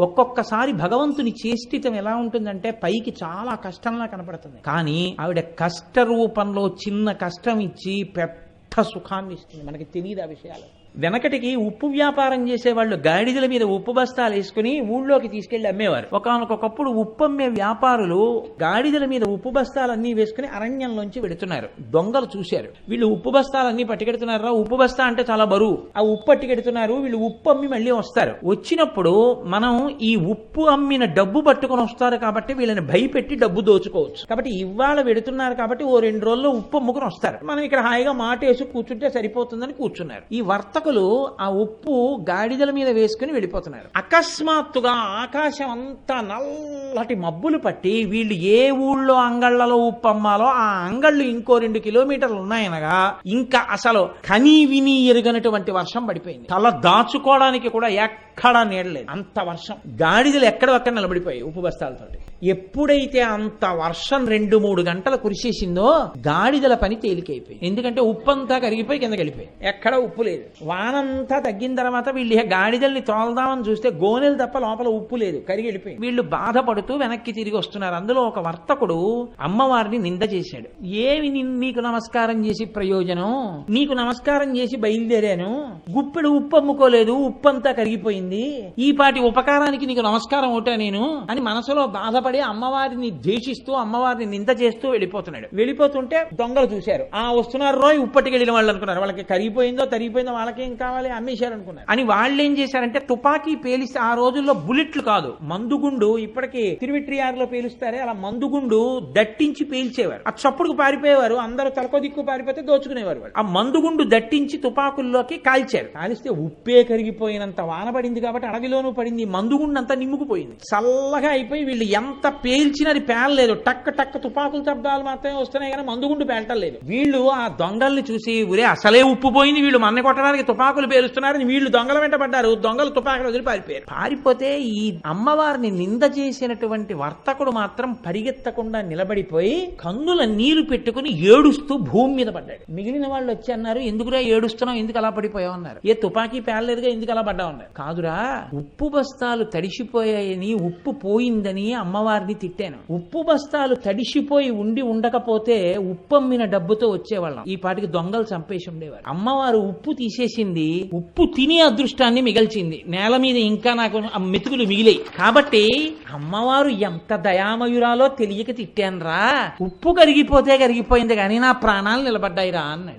ఒక్కొక్కసారి భగవంతుని చేష్టితం ఎలా ఉంటుందంటే పైకి చాలా కష్టంలా కనపడుతుంది, కానీ ఆవిడ కష్ట రూపంలో చిన్న కష్టం ఇచ్చి పెద్ద సుఖాన్ని ఇస్తుంది. మనకి తెలియదు ఆ విషయాలు. వెనకటికి ఉప్పు వ్యాపారం చేసేవాళ్ళు గాడిదల మీద ఉప్పు బస్తాలు వేసుకుని ఊళ్ళోకి తీసుకెళ్లి అమ్మేవారు. ఒకనకొకప్పుడు ఉప్పు అమ్మే వ్యాపారులు గాడిదల మీద ఉప్పు బస్తాలన్నీ వేసుకుని అరణ్యంలోంచి వెడుతున్నారు. దొంగలు చూశారు, వీళ్ళు ఉప్పు బస్తాలన్నీ పట్టుకెడుతున్నారా, ఉప్పు బస్తా అంటే చాలా బరువు, ఆ ఉప్పు పట్టుకెడుతున్నారు, వీళ్ళు ఉప్పు అమ్మి మళ్ళీ వస్తారు. వచ్చినప్పుడు మనం ఈ ఉప్పు అమ్మిన డబ్బు పట్టుకొని వస్తారు కాబట్టి వీళ్ళని భయపెట్టి డబ్బు దోచుకోవచ్చు. కాబట్టి ఇవాళ వెడుతున్నారు కాబట్టి ఓ 2 రోజుల్లో ఉప్పు అమ్ముకుని వస్తారు, మనం ఇక్కడ హాయిగా మాట వేసి కూర్చుంటే సరిపోతుందని కూర్చున్నారు. ఈ వర్తకులు ఆ ఉప్పు గాడిదల మీద వేసుకుని వెళ్ళిపోతున్నారు. అకస్మాత్తుగా ఆకాశం అంతా నల్లటి మబ్బులు పట్టి వీళ్ళు ఏ ఊళ్ళో అంగళ్లలో ఉప్పు అమ్మాలో ఆ అంగళ్ళు ఇంకో 2 కిలోమీటర్లు ఉన్నాయనగా ఇంకా అసలు కనీ విని ఎరుగనటువంటి వర్షం పడిపోయింది. తల దాచుకోవడానికి కూడా ఎక్కడా నీడలేదు, అంత వర్షం. గాడిదలు ఎక్కడొక్కడ నిలబడిపోయాయి ఉప్పు బస్తాలతో. ఎప్పుడైతే అంత వర్షం 2-3 గంటలు కురిసేసిందో గాడిదల పని తేలికైపోయింది. ఎందుకంటే ఉప్పు అంతా కరిగిపోయి కిందకి వెళ్ళిపోయి ఎక్కడ ఉప్పు లేదు. వానంతా తగ్గిన తర్వాత వీళ్ళు గాడిదల్ని తోలదామని చూస్తే గోనెలు తప్ప లోపల ఉప్పు లేదు, కరిగి వెళ్ళిపోయింది. వీళ్ళు బాధపడుతూ వెనక్కి తిరిగి వస్తున్నారు. అందులో ఒక వర్తకుడు అమ్మవారిని నింద చేశాడు. ఏమి నీకు నమస్కారం చేసి ప్రయోజనం, నీకు నమస్కారం చేసి బయలుదేరాను, గుప్పెడు ఉప్పు అమ్ముకోలేదు, ఉప్పు అంతా కరిగిపోయింది, ఈ పాటి ఉపకారానికి నీకు నమస్కారం ఒకటా నేను అని మనసులో బాధపడి అమ్మవారిని ద్వేషిస్తూ అమ్మవారిని నింద చేస్తూ వెళ్ళిపోతున్నాడు. వెళ్ళిపోతుంటే దొంగలు చూశారు, ఆ వస్తున్నారు రోయ్ ఉప్పటికి వెళ్ళిన వాళ్ళు అనుకున్నారు. వాళ్ళకి కరిగిపోయిందో తరిగిపోయిందో వాళ్ళకేం కావాలి, అమ్మేశారు అనుకున్నారు. అని వాళ్ళు ఏం చేశారంటే తుపాకీ పేలిస్తే, ఆ రోజుల్లో బుల్లెట్లు కాదు మందుగుండు, ఇప్పటికీ తిరువిట్రియారులో పేలుస్తారే అలా మందుగుండు దట్టించి పేల్చేవారు. ఆ చప్పుడుకు పారిపోయేవారు, అందరూ తలకో దిక్కు పారిపోతే దోచుకునేవారు. ఆ మందుగుండు దట్టించి తుపాకుల్లోకి కాల్చారు. కాలిస్తే ఉప్పే కరిగిపోయినంత వాన పడింది కాబట్టి అడవిలోనూ పడింది, మందుగుండు అంతా నిమ్ముకుపోయింది. చల్లగా అయిపోయి వీళ్ళు ఎంత పేల్చినా అది పేలలేదు, టక్ టక్ తుపాకుల శబ్దాలు మాత్రమే వస్తున్నాయి కానీ మందుగుండు పేలటం లేదు. వీళ్ళు ఆ దొంగల్ని చూసి ఊరే అసలే ఉప్పు పోయింది, వీళ్ళు మన్న కొట్టడానికి తుపాకులు పేలుస్తున్నారని వీళ్ళు దొంగల వెంట పడ్డారు. దొంగలు తుపాకులు వదిలి పారిపోయారు. పారిపోతే ఈ అమ్మవారిని నింద చేసినటువంటి వర్తకుడు మాత్రం పరిగెత్తకుండా నిలబడిపోయి కన్నుల నీరు పెట్టుకుని ఏడుస్తూ భూమి మీద పడ్డాడు. మిగిలిన వాళ్ళు వచ్చి అన్నారు, ఎందుకురా ఏడుస్తున్నావు, ఎందుకు అలా పడిపోయావు అన్నారు. ఏ తుపాకీ పేలలేదుగా, ఎందుకు అలా పడ్డావు అన్నారు. కాదురా, ఉప్పు బస్తాలు తడిసిపోయాయని ఉప్పు పోయిందని అమ్మవారిని తిట్టాను. ఉప్పు బస్తాలు తడిసిపోయి ఉండకపోతే ఉప్పు అమ్మిన డబ్బుతో వచ్చేవాళ్ళం, ఈ పాటికి దొంగలు చంపేసి ఉండేవారు. అమ్మవారు ఉప్పు తీసేసింది, ఉప్పు తినే అదృష్టాన్ని మిగల్చింది. నేల మీద ఇంకా నాకు మెతుకులు మిగిలాయి. కాబట్టి అమ్మవారు ఎంత దయామయురాలో తెలియక తిట్టానురా, ఉప్పు కరిగిపోతే కరిగిపోయింది కానీ నా ప్రాణాలు నిలబడ్డాయిరా అన్నాడు.